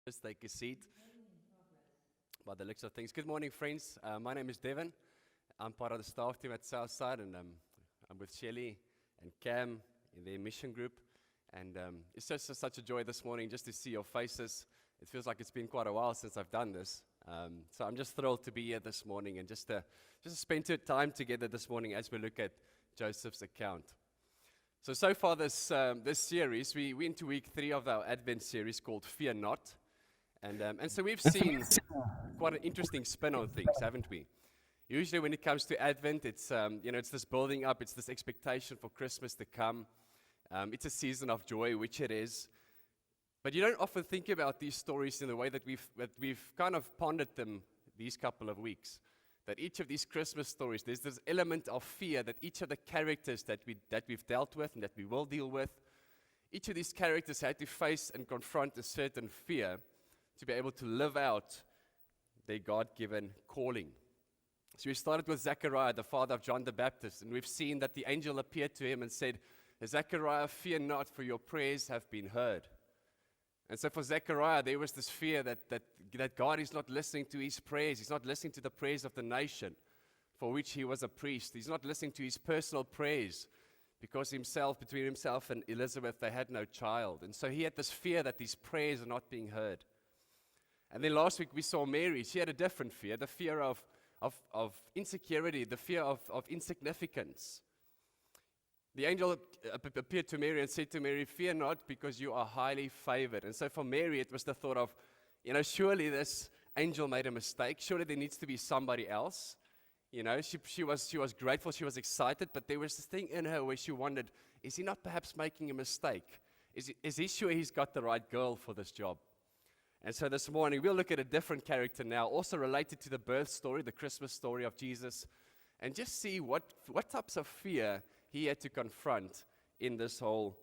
Just take a seat by the looks of things. Good morning, friends. My name is Devon. I'm part of the staff team at Southside, and I'm with Shelley and Cam in their mission group. And it's just such a joy this morning just to see your faces. It feels like it's been quite a while since I've done this. So I'm just thrilled to be here this morning and just to spend time together this morning as we look at Joseph's account. So far this series, we're into week 3 of our Advent series called Fear Not. And so we've seen quite an interesting spin on things, haven't we? Usually when it comes to Advent, it's it's this building up, it's this expectation for Christmas to come. It's a season of joy, which it is. But you don't often think about these stories in the way that we've kind of pondered them these couple of weeks. That each of these Christmas stories, there's this element of fear that each of the characters that we've dealt with and that we will deal with, each of these characters had to face and confront a certain fear to be able to live out their God-given calling. So we started with Zechariah, the father of John the Baptist, and we've seen that the angel appeared to him and said, "Zechariah, fear not, for your prayers have been heard." And so for Zechariah, there was this fear that God is not listening to his prayers. He's not listening to the prayers of the nation for which he was a priest. He's not listening to his personal prayers because between himself and Elizabeth, they had no child. And so he had this fear that these prayers are not being heard. And then last week we saw Mary. She had a different fear, the fear of insecurity, the fear of insignificance. The angel appeared to Mary and said to Mary, "Fear not, because you are highly favored." And so for Mary, it was the thought of, surely this angel made a mistake. Surely there needs to be somebody else. She was grateful, she was excited, but there was this thing in her where she wondered, is he not perhaps making a mistake? Is he sure he's got the right girl for this job? And so this morning, we'll look at a different character now, also related to the birth story, the Christmas story of Jesus, and just see what types of fear he had to confront in this whole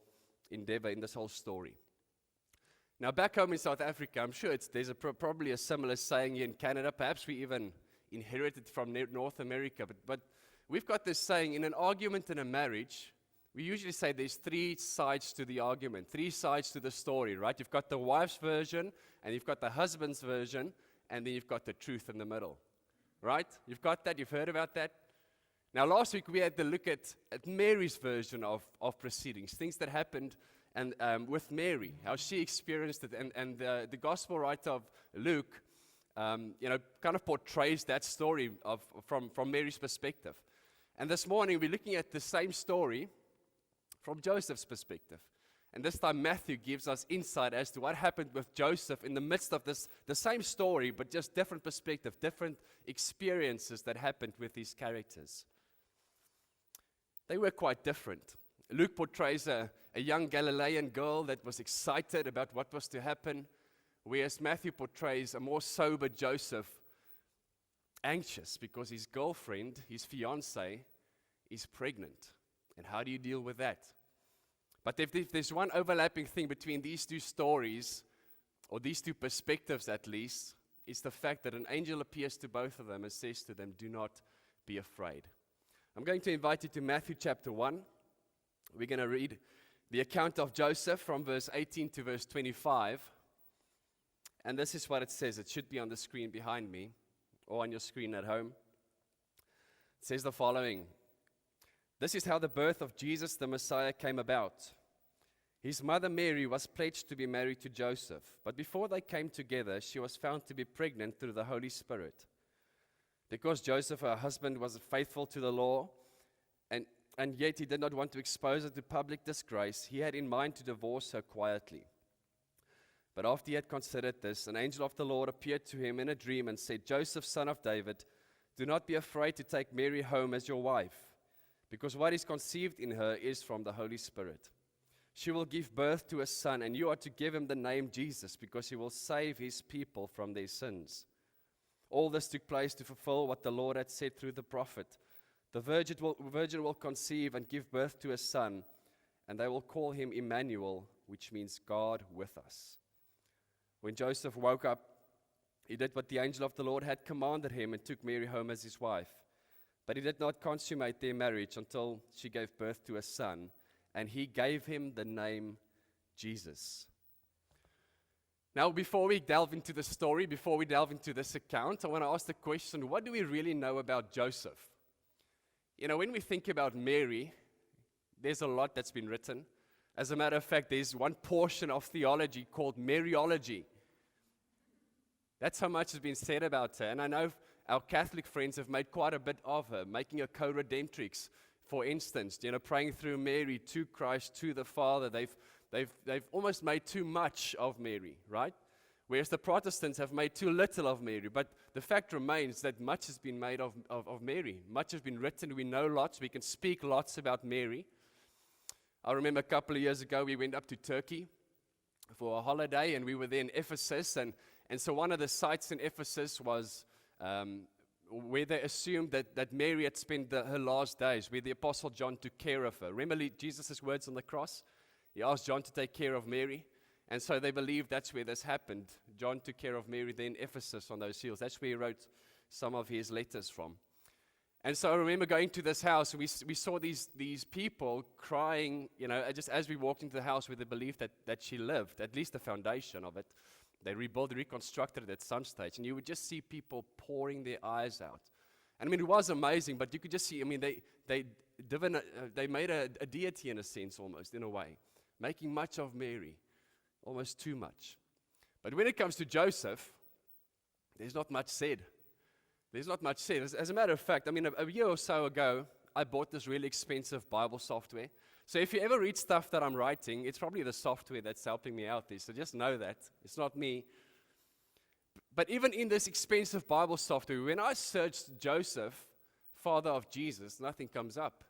endeavor, in this whole story. Now, back home in South Africa, I'm sure there's probably a similar saying here in Canada. Perhaps we even inherited from North America. But we've got this saying, in an argument in a marriage, we usually say there's 3 sides to the argument, 3 sides to the story, right? You've got the wife's version, and you've got the husband's version, and then you've got the truth in the middle, right? You've got that, you've heard about that. Now, last week we had to look at Mary's version of proceedings, things that happened and with Mary, how she experienced it. And the gospel writer of Luke, kind of portrays that story from Mary's perspective. And this morning we're looking at the same story from Joseph's perspective. And this time Matthew gives us insight as to what happened with Joseph in the midst of the same story, but just different perspective, different experiences that happened with these characters. They were quite different. Luke portrays a young Galilean girl that was excited about what was to happen, whereas Matthew portrays a more sober Joseph, anxious because his girlfriend, his fiancée, is pregnant. And how do you deal with that? But if there's one overlapping thing between these 2 stories, or these 2 perspectives at least, is the fact that an angel appears to both of them and says to them, "Do not be afraid." I'm going to invite you to Matthew chapter 1. We're going to read the account of Joseph from verse 18 to verse 25. And this is what it says. It should be on the screen behind me or on your screen at home. It says the following. "This is how the birth of Jesus the Messiah came about. His mother Mary was pledged to be married to Joseph, but before they came together, she was found to be pregnant through the Holy Spirit. Because Joseph, her husband, was faithful to the law, and yet he did not want to expose her to public disgrace, he had in mind to divorce her quietly. But after he had considered this, an angel of the Lord appeared to him in a dream and said, 'Joseph, son of David, do not be afraid to take Mary home as your wife, because what is conceived in her is from the Holy Spirit. She will give birth to a son, and you are to give him the name Jesus, because he will save his people from their sins.' All this took place to fulfill what the Lord had said through the prophet. 'The virgin will conceive and give birth to a son, and they will call him Emmanuel,' which means God with us. When Joseph woke up, he did what the angel of the Lord had commanded him and took Mary home as his wife. But he did not consummate their marriage until she gave birth to a son, and he gave him the name Jesus. Now, before we delve into the story, before we delve into this account, I want to ask the question, what do we really know about Joseph? You know, when we think about Mary, there's a lot that's been written. As a matter of fact, there's one portion of theology called Mariology. That's how much has been said about her. And I know our Catholic friends have made quite a bit of her, making her co-redemptrix, for instance, you know, praying through Mary to Christ, to the Father. They've almost made too much of Mary, right? Whereas the Protestants have made too little of Mary. But the fact remains that much has been made of Mary. Much has been written. We know lots. We can speak lots about Mary. I remember a couple of years ago, we went up to Turkey for a holiday, and we were there in Ephesus. And so one of the sites in Ephesus was where they assumed that Mary had spent her last days, where the Apostle John took care of her. Remember Jesus' words on the cross? He asked John to take care of Mary. And so they believe that's where this happened. John took care of Mary there in Ephesus on those hills. That's where he wrote some of his letters from. And so I remember going to this house, and we saw these people crying, you know, just as we walked into the house with the belief that she lived, at least the foundation of it. They reconstructed it at some stage. And you would just see people pouring their eyes out. And I mean, it was amazing, but you could just see, I mean, they made a deity in a sense almost, in a way, making much of Mary. Almost too much. But when it comes to Joseph, there's not much said. There's not much said. As a matter of fact, I mean, a year or so ago, I bought this really expensive Bible software. So if you ever read stuff that I'm writing, it's probably the software that's helping me out there. So just know that. It's not me. But even in this expensive Bible software, when I searched Joseph, father of Jesus, nothing comes up.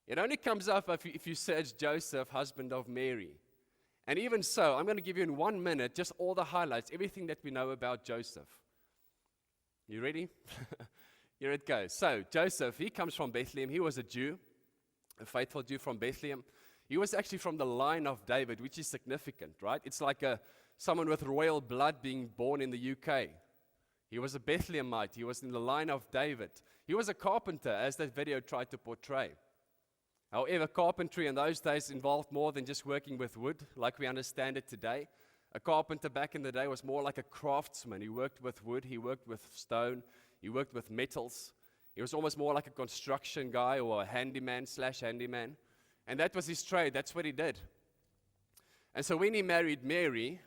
It only comes up if you search Joseph, husband of Mary. And even so, I'm going to give you in 1 minute just all the highlights, everything that we know about Joseph. You ready? Here it goes. So, Joseph, he comes from Bethlehem. He was a Jew, a faithful Jew from Bethlehem. He was actually from the line of David, which is significant, right? It's like someone with royal blood being born in the UK. He was a Bethlehemite. He was in the line of David. He was a carpenter, as that video tried to portray. However, carpentry in those days involved more than just working with wood, like we understand it today. A carpenter back in the day was more like a craftsman. He worked with wood, he worked with stone, he worked with metals. He was almost more like a construction guy or a handyman. And that was his trade, that's what he did. And so when he married Mary,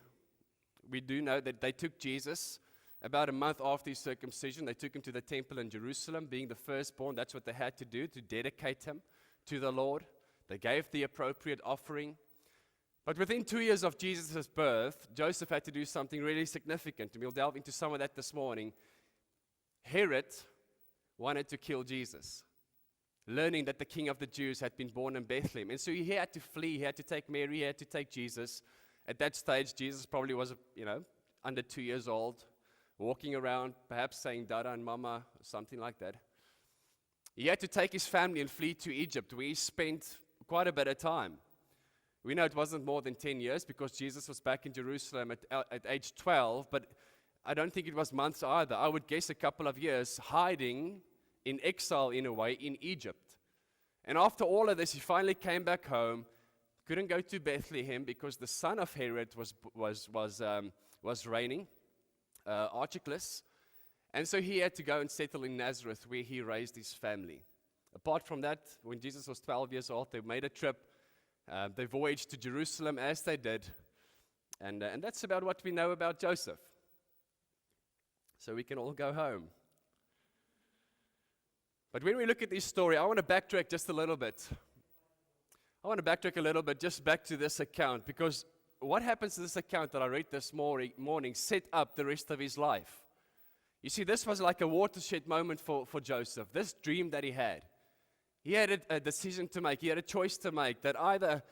we do know that they took Jesus about a month after his circumcision. They took him to the temple in Jerusalem, being the firstborn. That's what they had to do, to dedicate him to the Lord. They gave the appropriate offering. But within 2 years of Jesus' birth, Joseph had to do something really significant. And we'll delve into some of that this morning. Herod wanted to kill Jesus, learning that the king of the Jews had been born in Bethlehem. And so he had to flee. He had to take Mary. He had to take Jesus. At that stage, Jesus probably was, under 2 years old, walking around, perhaps saying Dada and Mama, or something like that. He had to take his family and flee to Egypt, where he spent quite a bit of time. We know it wasn't more than 10 years because Jesus was back in Jerusalem at age 12, but I don't think it was months either. I would guess a couple of years hiding in exile in a way in Egypt. And after all of this, he finally came back home, couldn't go to Bethlehem because the son of Herod was reigning, Archelaus. And so he had to go and settle in Nazareth, where he raised his family. Apart from that, when Jesus was 12 years old, they made a trip. They voyaged to Jerusalem as they did. And that's about what we know about Joseph. So we can all go home. But when we look at this story, I want to backtrack just a little bit. Just back to this account, because what happens to this account that I read this morning set up the rest of his life. You see, this was like a watershed moment for Joseph, this dream that he had. He had a decision to make. He had a choice to make, that either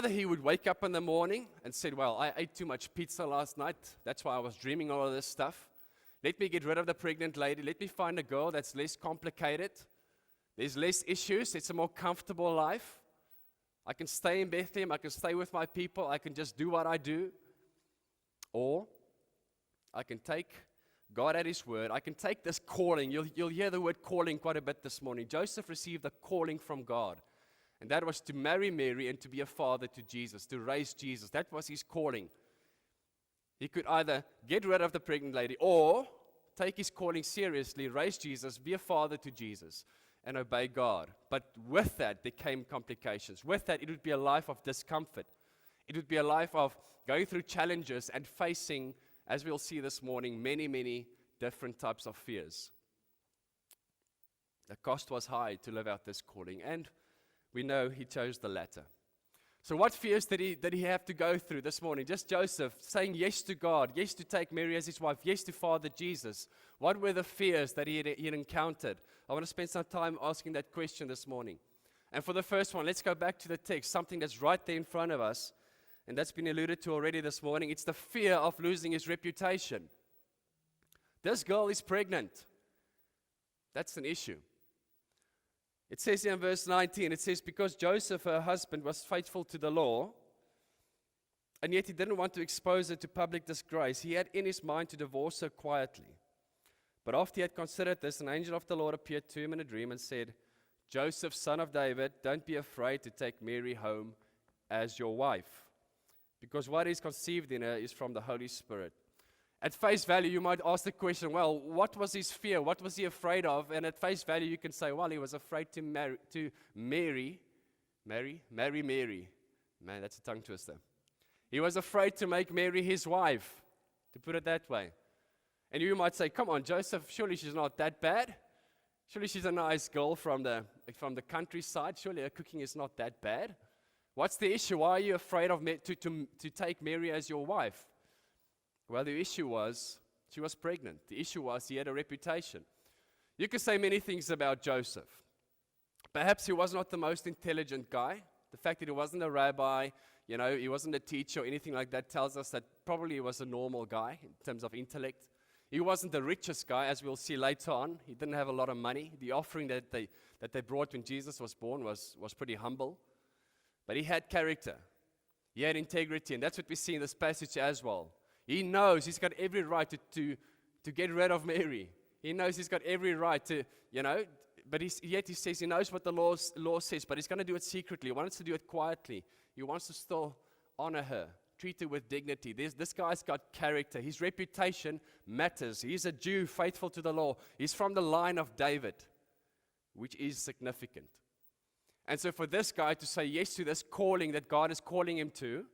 he would wake up in the morning and said, well, I ate too much pizza last night. That's why I was dreaming all of this stuff. Let me get rid of the pregnant lady. Let me find a girl that's less complicated. There's less issues. It's a more comfortable life. I can stay in Bethlehem. I can stay with my people. I can just do what I do. Or I can take God at his word. I can take this calling. You'll hear the word calling quite a bit this morning. Joseph received a calling from God. And that was to marry Mary and to be a father to Jesus, to raise Jesus. That was his calling. He could either get rid of the pregnant lady or take his calling seriously, raise Jesus, be a father to Jesus, and obey God. But with that, there came complications. With that, it would be a life of discomfort. It would be a life of going through challenges and facing, as we'll see this morning, many, many different types of fears. The cost was high to live out this calling, and we know he chose the latter. So what fears did he have to go through this morning? Just Joseph saying yes to God, yes to take Mary as his wife, yes to Father Jesus. What were the fears that he had encountered? I want to spend some time asking that question this morning. And for the first one, let's go back to the text, something that's right there in front of us, and that's been alluded to already this morning. It's the fear of losing his reputation. This girl is pregnant. That's an issue. It says here in verse 19, it says, because Joseph, her husband, was faithful to the law, and yet he didn't want to expose her to public disgrace, he had in his mind to divorce her quietly. But after he had considered this, an angel of the Lord appeared to him in a dream and said, Joseph, son of David, don't be afraid to take Mary home as your wife, because what is conceived in her is from the Holy Spirit. At face value, you might ask the question, well, what was his fear? What was he afraid of? And at face value, you can say, well, he was afraid to marry Mary. Man, that's a tongue twister. He was afraid to make Mary his wife, to put it that way. And you might say, come on, Joseph, surely she's not that bad. Surely she's a nice girl from the countryside. Surely her cooking is not that bad. What's the issue? Why are you afraid of to take Mary as your wife? Well, the issue was she was pregnant. The issue was he had a reputation. You could say many things about Joseph. Perhaps he was not the most intelligent guy. The fact that he wasn't a rabbi, he wasn't a teacher or anything like that tells us that probably he was a normal guy in terms of intellect. He wasn't the richest guy, as we'll see later on. He didn't have a lot of money. The offering that they brought when Jesus was born was pretty humble. But he had character. He had integrity, and that's what we see in this passage as well. He knows he's got every right to get rid of Mary. He knows he's got every right to, but yet he says he knows what the law says, but he's going to do it secretly. He wants to do it quietly. He wants to still honor her, treat her with dignity. This guy's got character. His reputation matters. He's a Jew faithful to the law. He's from the line of David, which is significant. And so for this guy to say yes to this calling that God is calling him to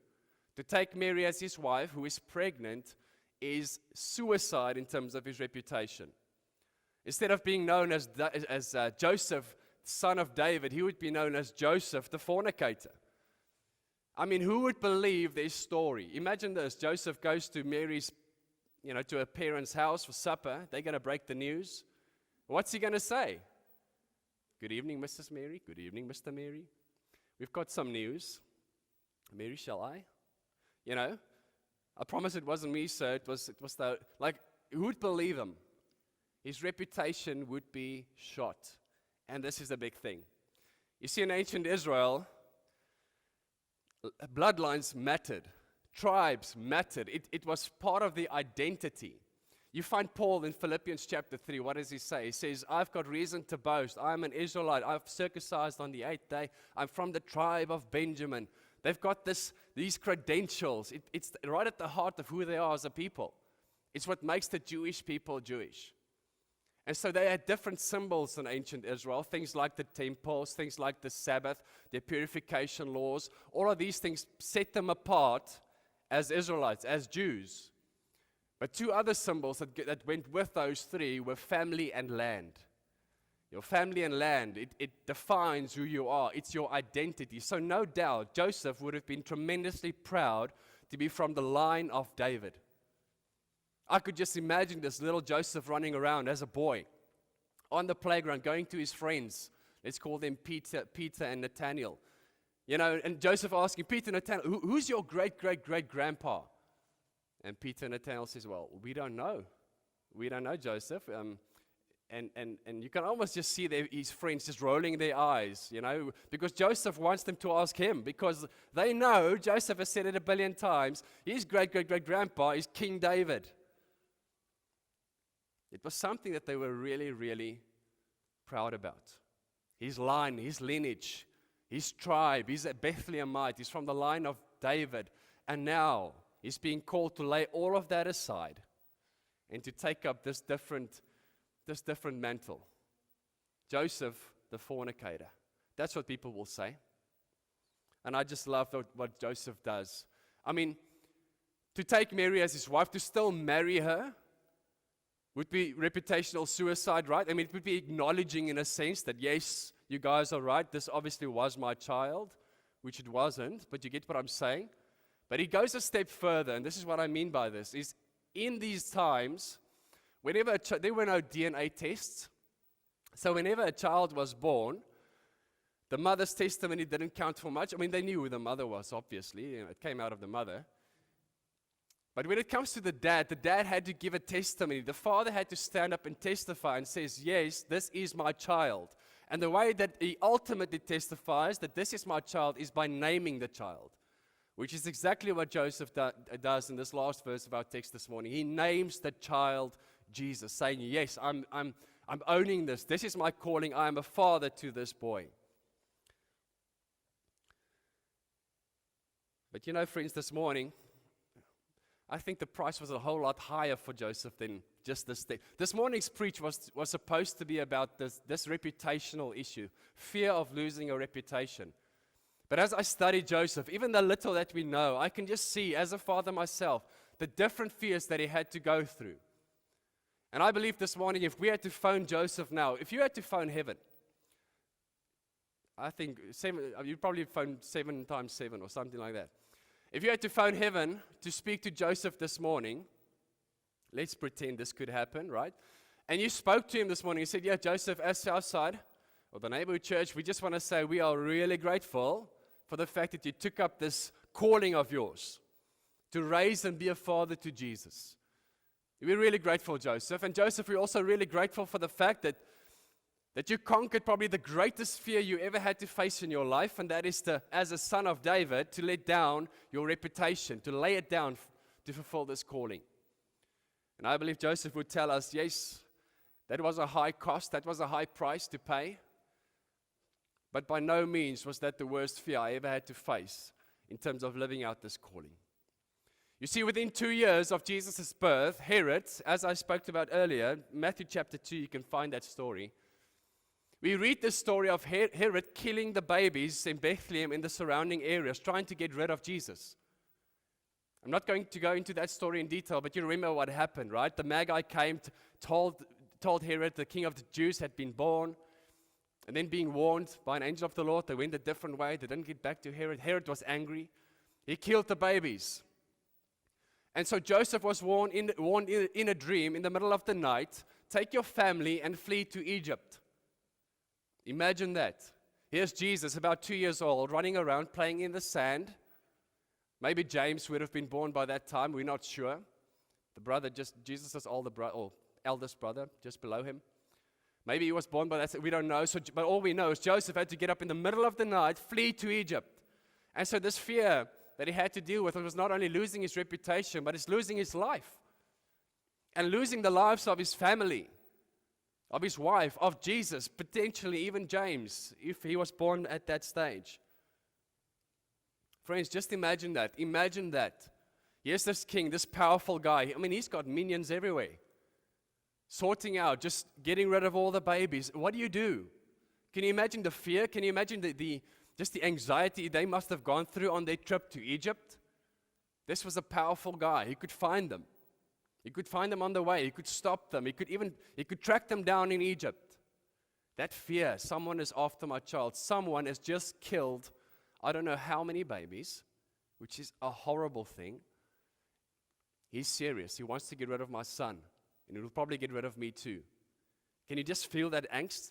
take Mary as his wife, who is pregnant, is suicide in terms of his reputation. Instead of being known as Joseph, son of David, he would be known as Joseph, the fornicator. I mean, who would believe this story? Imagine this. Joseph goes to Mary's, to her parents' house for supper. They're going to break the news. What's he going to say? Good evening, Mrs. Mary. Good evening, Mr. Mary. We've got some news. Mary, shall I? I promise it wasn't me, sir. It was who would believe him? His reputation would be shot. And this is a big thing. You see, in ancient Israel, bloodlines mattered. Tribes mattered. It was part of the identity. You find Paul in Philippians chapter 3. What does he say? He says, I've got reason to boast. I'm an Israelite. I've circumcised on the 8th day. I'm from the tribe of Benjamin. They've got these credentials. It's right at the heart of who they are as a people. It's what makes the Jewish people Jewish. And so they had different symbols in ancient Israel, things like the temples, things like the Sabbath, their purification laws. All of these things set them apart as Israelites, as Jews. But two other symbols that went with those three were family and land. Your family and land, it defines who you are. It's your identity. So no doubt, Joseph would have been tremendously proud to be from the line of David. I could just imagine this little Joseph running around as a boy on the playground, going to his friends. Let's call them Peter and Nathaniel. And Joseph asking, Peter and Nathaniel, who's your great-great-great-grandpa? And Peter and Nathaniel says, well, we don't know. We don't know, Joseph. And you can almost just see his friends just rolling their eyes, because Joseph wants them to ask him, because they know, Joseph has said it 1 billion times, his great-great-great-grandpa is King David. It was something that they were really, really proud about. His line, his lineage, his tribe, he's a Bethlehemite, he's from the line of David. And now, He's being called to lay all of that aside and to take up this different mantle. Joseph, the fornicator. That's what people will say. And I just love what Joseph does. I mean, to take Mary as his wife, to still marry her, would be reputational suicide, right? I mean, it would be acknowledging in a sense that, yes, you guys are right, this obviously was my child, which it wasn't, but you get what I'm saying. But he goes a step further, and this is what I mean by this, is in these times, whenever there were no DNA tests, so whenever a child was born, the mother's testimony didn't count for much. I mean, they knew who the mother was, obviously. It came out of the mother. But when it comes to the dad had to give a testimony. The father had to stand up and testify and says, yes, this is my child. And the way that he ultimately testifies that this is my child is by naming the child, which is exactly what Joseph does in this last verse of our text this morning. He names the child Jesus, saying, yes, I'm owning this. This is my calling. I am a father to this boy. But you know, friends, this morning, I think the price was a whole lot higher for Joseph than just this thing. This morning's preach was supposed to be about this reputational issue, fear of losing a reputation. But as I study Joseph, even the little that we know, I can just see, as a father myself, the different fears that he had to go through. And I believe this morning, if we had to phone Joseph now, if you had to phone heaven, I think you'd probably phone 7 times 7 or something like that. If you had to phone heaven to speak to Joseph this morning, let's pretend this could happen, right? And you spoke to him this morning. You said, yeah, Joseph, as Southside, or the neighborhood church, we just want to say we are really grateful for the fact that you took up this calling of yours to raise and be a father to Jesus. We're really grateful, Joseph. And Joseph, we're also really grateful for the fact that you conquered probably the greatest fear you ever had to face in your life, and that is as a son of David, to let down your reputation, to lay it down to fulfill this calling. And I believe Joseph would tell us, yes, that was a high cost, that was a high price to pay, but by no means was that the worst fear I ever had to face in terms of living out this calling. You see, within 2 years of Jesus' birth, Herod, as I spoke about earlier, Matthew chapter 2, you can find that story. We read the story of Herod killing the babies in Bethlehem in the surrounding areas, trying to get rid of Jesus. I'm not going to go into that story in detail, but you remember what happened, right? The Magi came, told Herod the king of the Jews had been born, and then being warned by an angel of the Lord, they went a different way. They didn't get back to Herod. Herod was angry. He killed the babies. And so Joseph was warned in a dream in the middle of the night, take your family and flee to Egypt. Imagine that. Here's Jesus, about 2 years old, running around, playing in the sand. Maybe James would have been born by that time. We're not sure. The brother, Jesus' eldest brother, just below him. Maybe he was born by that. We don't know. But all we know is Joseph had to get up in the middle of the night, flee to Egypt. And so this fear that he had to deal with was not only losing his reputation, but it's losing his life. And losing the lives of his family, of his wife, of Jesus, potentially even James, if he was born at that stage. Friends, just imagine that. Imagine that. Here's this king, this powerful guy. I mean, he's got minions everywhere. Sorting out, just getting rid of all the babies. What do you do? Can you imagine the fear? Can you imagine just the anxiety they must have gone through on their trip to Egypt? This was a powerful guy. He could find them. He could find them on the way. He could stop them. He could track them down in Egypt. That fear, someone is after my child. Someone has just killed, I don't know how many babies, which is a horrible thing. He's serious. He wants to get rid of my son, and he will probably get rid of me too. Can you just feel that angst?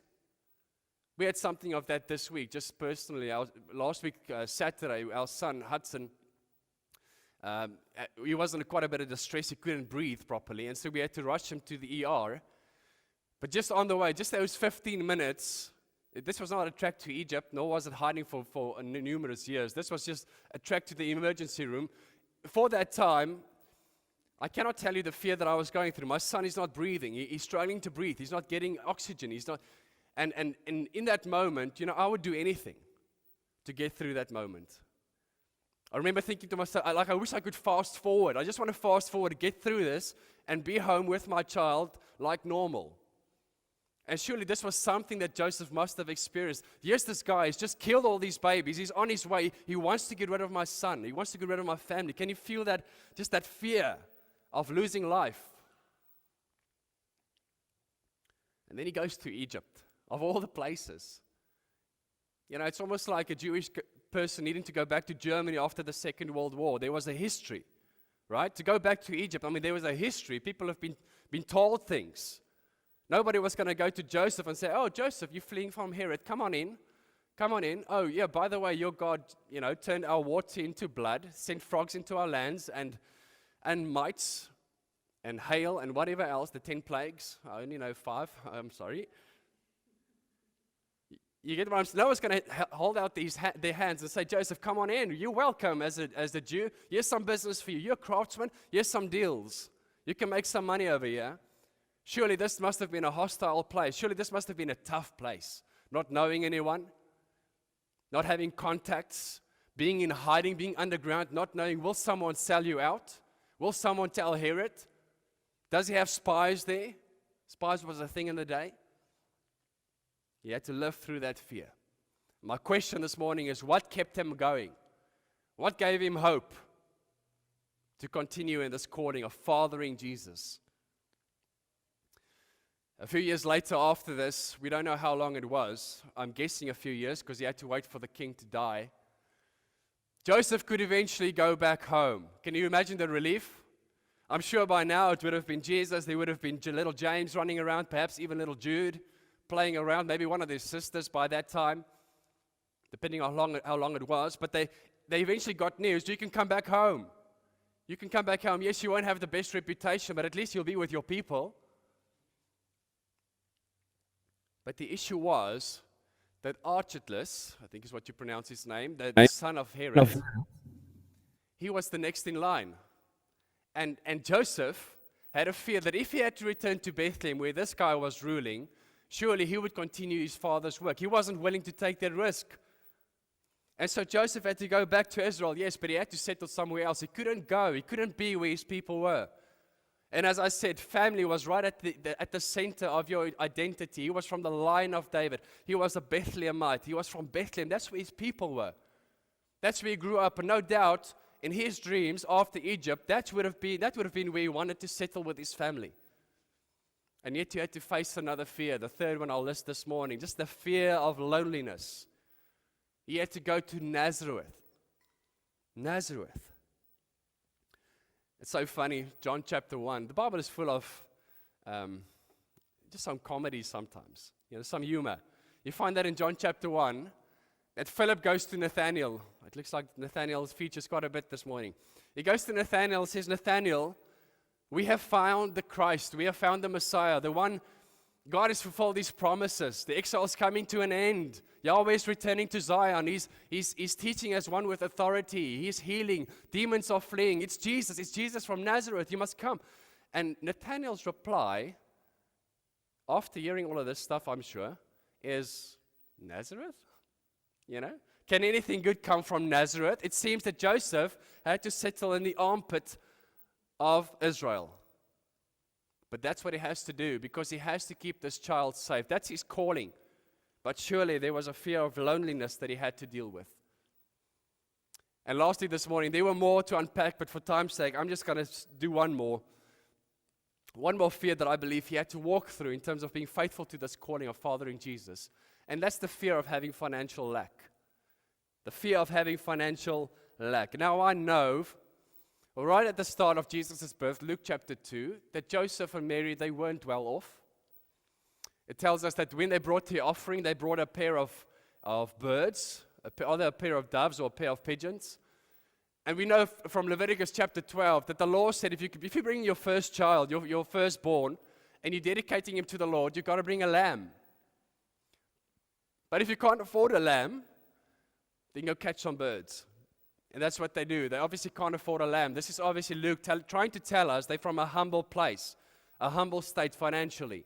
We had something of that this week, just personally. Last week, Saturday, our son, Hudson, he was in quite a bit of distress. He couldn't breathe properly, and so we had to rush him to the ER. But just on the way, just those 15 minutes, this was not a trek to Egypt, nor was it hiding for numerous years. This was just a trek to the emergency room. For that time, I cannot tell you the fear that I was going through. My son is not breathing. He's struggling to breathe. He's not getting oxygen. He's not, and in that moment, I would do anything to get through that moment. I remember thinking to myself, I wish I could fast forward. I just want to fast forward, get through this, and be home with my child like normal. And surely this was something that Joseph must have experienced. Yes, this guy has just killed all these babies. He's on his way. He wants to get rid of my son. He wants to get rid of my family. Can you feel that, just that fear of losing life? And then he goes to Egypt, of all the places. You know, it's almost like a Jewish person needing to go back to Germany after the Second World War. There was a history, right? To go back to Egypt, I mean, there was a history. People have been told things. Nobody was going to go to Joseph and say, oh, Joseph, you're fleeing from Herod. Come on in. Come on in. Oh, yeah, by the way, your God, turned our water into blood, sent frogs into our lands, and mites, and hail, and whatever else, the 10 plagues. I only know 5. I'm sorry. You get what I'm saying? No one's going to hold out their hands and say, Joseph, come on in. You're welcome as a Jew. Here's some business for you. You're a craftsman. Here's some deals. You can make some money over here. Surely this must have been a hostile place. Surely this must have been a tough place. Not knowing anyone, not having contacts, being in hiding, being underground, not knowing, will someone sell you out? Will someone tell Herod? Does he have spies there? Spies was a thing in the day. He had to live through that fear. My question this morning is, what kept him going? What gave him hope to continue in this calling of fathering Jesus? A few years later after this, we don't know how long it was. I'm guessing a few years because he had to wait for the king to die. Joseph could eventually go back home. Can you imagine the relief? I'm sure by now it would have been Jesus. There would have been little James running around, perhaps even little Jude playing around, maybe one of their sisters by that time, depending on how long it was. But they eventually got news. You can come back home. You can come back home. Yes, you won't have the best reputation, but at least you'll be with your people. But the issue was that Archelaus, I think is what you pronounce his name, the son of Herod, he was the next in line. And Joseph had a fear that if he had to return to Bethlehem, where this guy was ruling, surely he would continue his father's work. He wasn't willing to take that risk. And so Joseph had to go back to Israel, yes, but he had to settle somewhere else. He couldn't go. He couldn't be where his people were. And as I said, family was right at the center of your identity. He was from the line of David. He was a Bethlehemite. He was from Bethlehem. That's where his people were. That's where he grew up. And no doubt, in his dreams after Egypt, that would have been where he wanted to settle with his family. And yet you had to face another fear. The third one I'll list this morning, just the fear of loneliness. He had to go to Nazareth. Nazareth. It's so funny, John chapter 1. The Bible is full of just some comedy sometimes, some humor. You find that in John chapter 1, that Philip goes to Nathanael. It looks like Nathanael's features quite a bit this morning. He goes to Nathanael and says, Nathanael, we have found the Christ. We have found the Messiah, the one God has fulfilled his promises. The exile is coming to an end. Yahweh is returning to Zion. He's teaching as one with authority. He's healing. Demons are fleeing. It's Jesus. It's Jesus from Nazareth. You must come. And Nathanael's reply, after hearing all of this stuff, I'm sure, is Nazareth? Can anything good come from Nazareth? It seems that Joseph had to settle in the armpit of Israel. But that's what he has to do because he has to keep this child safe. That's his calling. But surely there was a fear of loneliness that he had to deal with. And lastly this morning, there were more to unpack, but for time's sake, I'm just going to do one more. One more fear that I believe he had to walk through in terms of being faithful to this calling of fathering Jesus. And that's the fear of having financial lack. The fear of having financial lack. Now I know, right at the start of Jesus' birth, Luke chapter 2, that Joseph and Mary, they weren't well off. It tells us that when they brought the offering, they brought a pair of birds, either a pair of doves or a pair of pigeons. And we know from Leviticus chapter 12 that the law said if you bring your first child, your firstborn, and you're dedicating him to the Lord, you've got to bring a lamb. But if you can't afford a lamb, then go catch some birds. And that's what they do. They obviously can't afford a lamb. This is obviously Luke trying to tell us they're from a humble place, a humble state financially.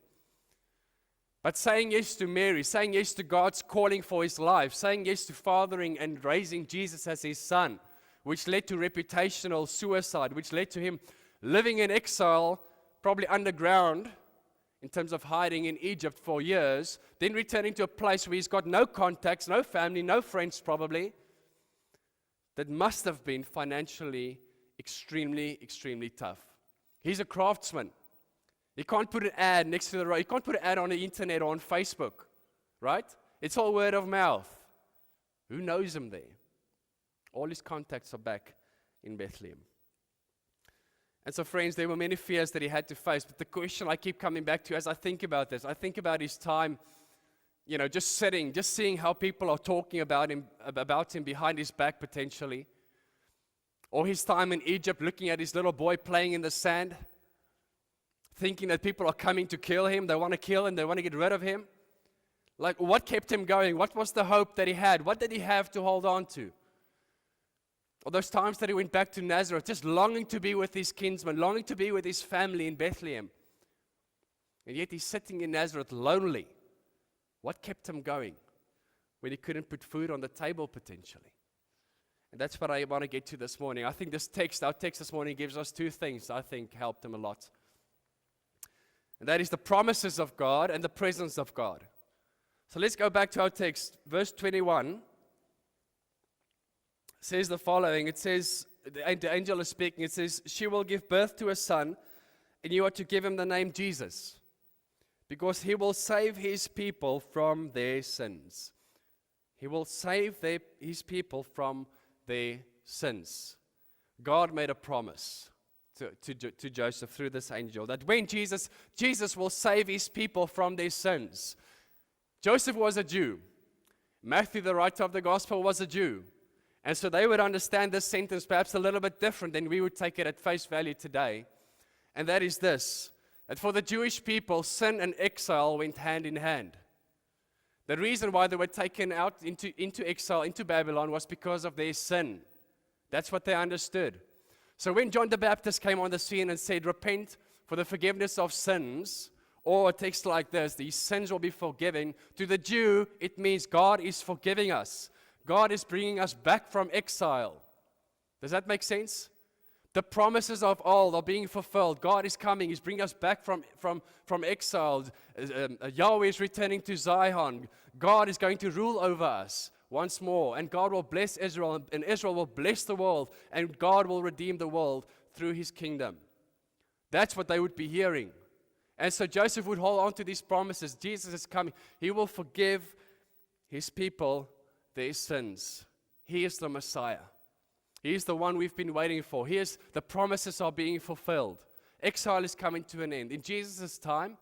But saying yes to Mary, saying yes to God's calling for his life, saying yes to fathering and raising Jesus as his son, which led to reputational suicide, which led to him living in exile, probably underground, in terms of hiding in Egypt for years, then returning to a place where he's got no contacts, no family, no friends probably, that must have been financially extremely, extremely tough. He's a craftsman. He can't put an ad next to the road. He can't put an ad on the internet or on Facebook, right? It's all word of mouth. Who knows him there? All his contacts are back in Bethlehem. And so, friends, there were many fears that he had to face. But the question I keep coming back to as I think about this, I think about his time, just sitting, just seeing how people are talking about him behind his back potentially. Or his time in Egypt, looking at his little boy playing in the sand, thinking that people are coming to kill him. They want to kill him. They want to get rid of him. Like, what kept him going? What was the hope that he had? What did he have to hold on to? Or those times that he went back to Nazareth, just longing to be with his kinsmen, longing to be with his family in Bethlehem. And yet he's sitting in Nazareth lonely. What kept him going when he couldn't put food on the table potentially? And that's what I want to get to this morning. I think our text this morning gives us two things I think helped him a lot. And that is the promises of God and the presence of God. So let's go back to our text. Verse 21 says the following. It says, the angel is speaking. It says, she will give birth to a son, and you are to give him the name Jesus, because he will save his people from their sins. He will save his people from their sins. God made a promise to Joseph through this angel that when Jesus will save his people from their sins. Joseph was a Jew. Matthew, the writer of the gospel, was a Jew. And so they would understand this sentence perhaps a little bit different than we would take it at face value today. And that is this, that for the Jewish people, sin and exile went hand in hand. The reason why they were taken out into exile, into Babylon, was because of their sin. That's what they understood. So when John the Baptist came on the scene and said, repent for the forgiveness of sins, or a text like this, these sins will be forgiven, to the Jew, it means God is forgiving us. God is bringing us back from exile. Does that make sense? The promises of old are being fulfilled. God is coming. He's bringing us back from exile. Yahweh is returning to Zion. God is going to rule over us once more. And God will bless Israel. And Israel will bless the world. And God will redeem the world through his kingdom. That's what they would be hearing. And so Joseph would hold on to these promises. Jesus is coming. He will forgive his people their sins. He is the Messiah. He is the one we've been waiting for. The promises are being fulfilled. Exile is coming to an end. In Jesus' time,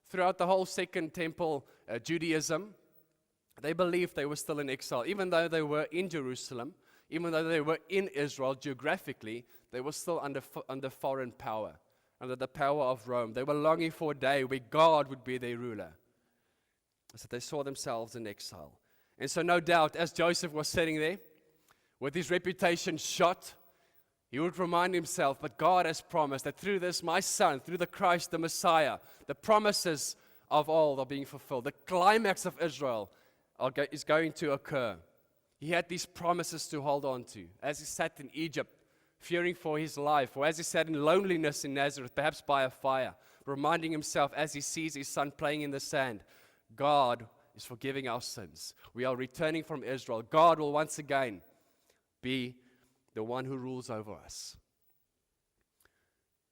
throughout the whole Second Temple Judaism, they believed they were still in exile. Even though they were in Jerusalem, even though they were in Israel geographically, they were still under foreign power, under the power of Rome. They were longing for a day where God would be their ruler. So they saw themselves in exile. And so no doubt, as Joseph was sitting there, with his reputation shot, he would remind himself, but God has promised that through this, my son, through the Christ, the Messiah, the promises of old are being fulfilled. The climax of Israel is going to occur. He had these promises to hold on to. As he sat in Egypt, fearing for his life, or as he sat in loneliness in Nazareth, perhaps by a fire, reminding himself as he sees his son playing in the sand, God is forgiving our sins. We are returning from Israel. God will once again be the one who rules over us.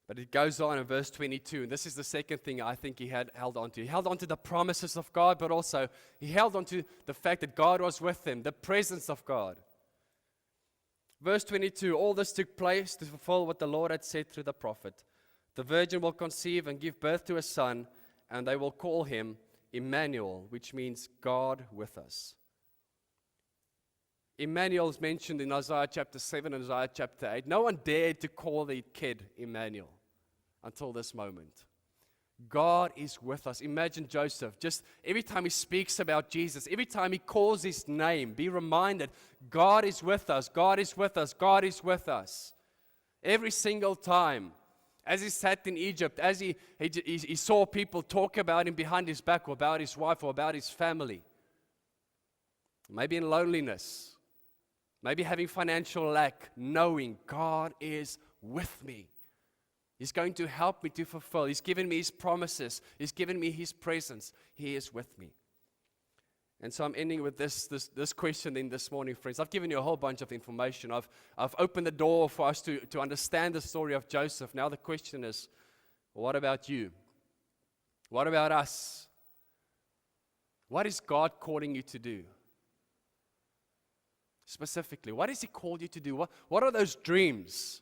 But it goes on in verse 22, and this is the second thing I think he had held on to. He held on to the promises of God, but also he held on to the fact that God was with him, the presence of God. Verse 22, all this took place to fulfill what the Lord had said through the prophet. The virgin will conceive and give birth to a son, and they will call him Emmanuel, which means God with us. Emmanuel is mentioned in Isaiah chapter 7 and Isaiah chapter 8. No one dared to call the kid Emmanuel until this moment. God is with us. Imagine Joseph, just every time he speaks about Jesus, every time he calls his name, be reminded, God is with us, God is with us, God is with us. Every single time. As he sat in Egypt, as he saw people talk about him behind his back, or about his wife, or about his family. Maybe in loneliness. Maybe having financial lack, knowing God is with me. He's going to help me to fulfill. He's given me His promises. He's given me His presence. He is with me. And so I'm ending with this question then this morning, friends. I've given you a whole bunch of information. I've opened the door for us to understand the story of Joseph. Now the question is, what about you? What about us? What is God calling you to do? Specifically, what has He called you to do? What are those dreams?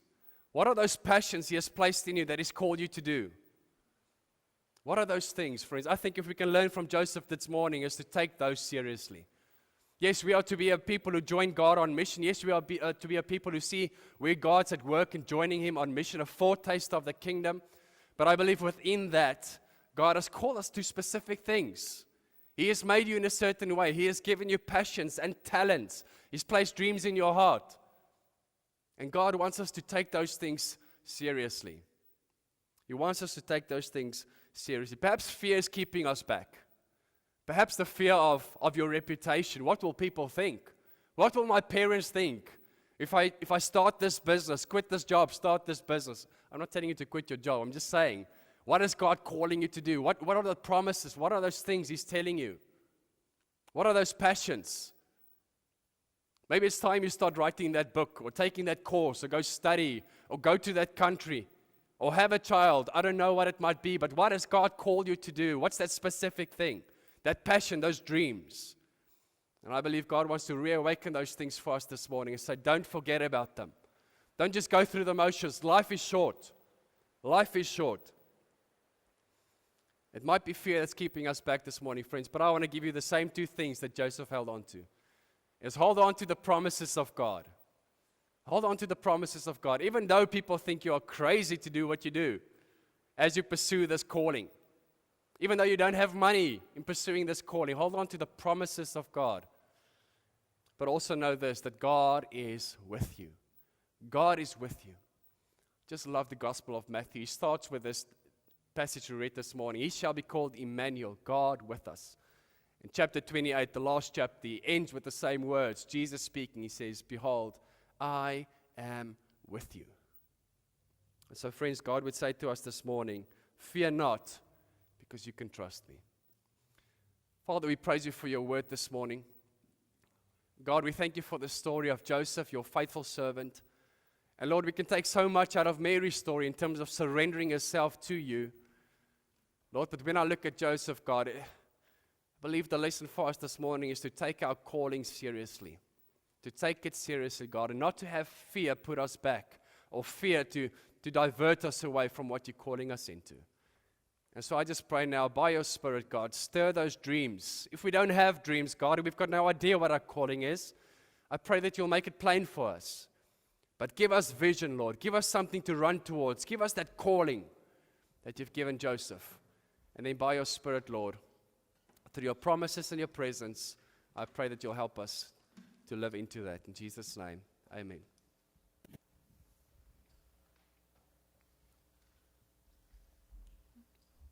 What are those passions He has placed in you that He's called you to do? What are those things, friends? I think if we can learn from Joseph this morning is to take those seriously. Yes, we are to be a people who join God on mission. Yes, we are to be a people who see where God's at work and joining Him on mission, a foretaste of the kingdom. But I believe within that, God has called us to specific things. He has made you in a certain way. He has given you passions and talents. He's placed dreams in your heart. And God wants us to take those things seriously. He wants us to take those things seriously. Perhaps fear is keeping us back. Perhaps the fear of your reputation. What will people think? What will my parents think? If I start this business, quit this job, start this business. I'm not telling you to quit your job. I'm just saying, what is God calling you to do? What are the promises? What are those things He's telling you? What are those passions? Maybe it's time you start writing that book or taking that course or go study or go to that country or have a child. I don't know what it might be, but what has God called you to do? What's that specific thing? That passion, those dreams. And I believe God wants to reawaken those things for us this morning and say, don't forget about them. Don't just go through the motions. Life is short. Life is short. It might be fear that's keeping us back this morning, friends, but I want to give you the same two things that Joseph held on to. Is hold on to the promises of God. Hold on to the promises of God. Even though people think you are crazy to do what you do as you pursue this calling. Even though you don't have money in pursuing this calling, hold on to the promises of God. But also know this, that God is with you. God is with you. Just love the Gospel of Matthew. He starts with this passage we read this morning. He shall be called Emmanuel, God with us. In chapter 28, the last chapter, he ends with the same words. Jesus speaking, He says, behold, I am with you. And so, friends, God would say to us this morning, fear not, because you can trust me. Father, we praise You for Your word this morning. God, we thank You for the story of Joseph, Your faithful servant. And Lord, we can take so much out of Mary's story in terms of surrendering herself to You. Lord, but when I look at Joseph, God, I believe the lesson for us this morning is to take our calling seriously. To take it seriously, God, and not to have fear put us back or fear to divert us away from what You're calling us into. And so I just pray now, by Your Spirit, God, stir those dreams. If we don't have dreams, God, we've got no idea what our calling is, I pray that You'll make it plain for us. But give us vision, Lord. Give us something to run towards. Give us that calling that You've given Joseph. And then by Your Spirit, Lord, through Your promises and Your presence, I pray that You'll help us to live into that. In Jesus' name, amen.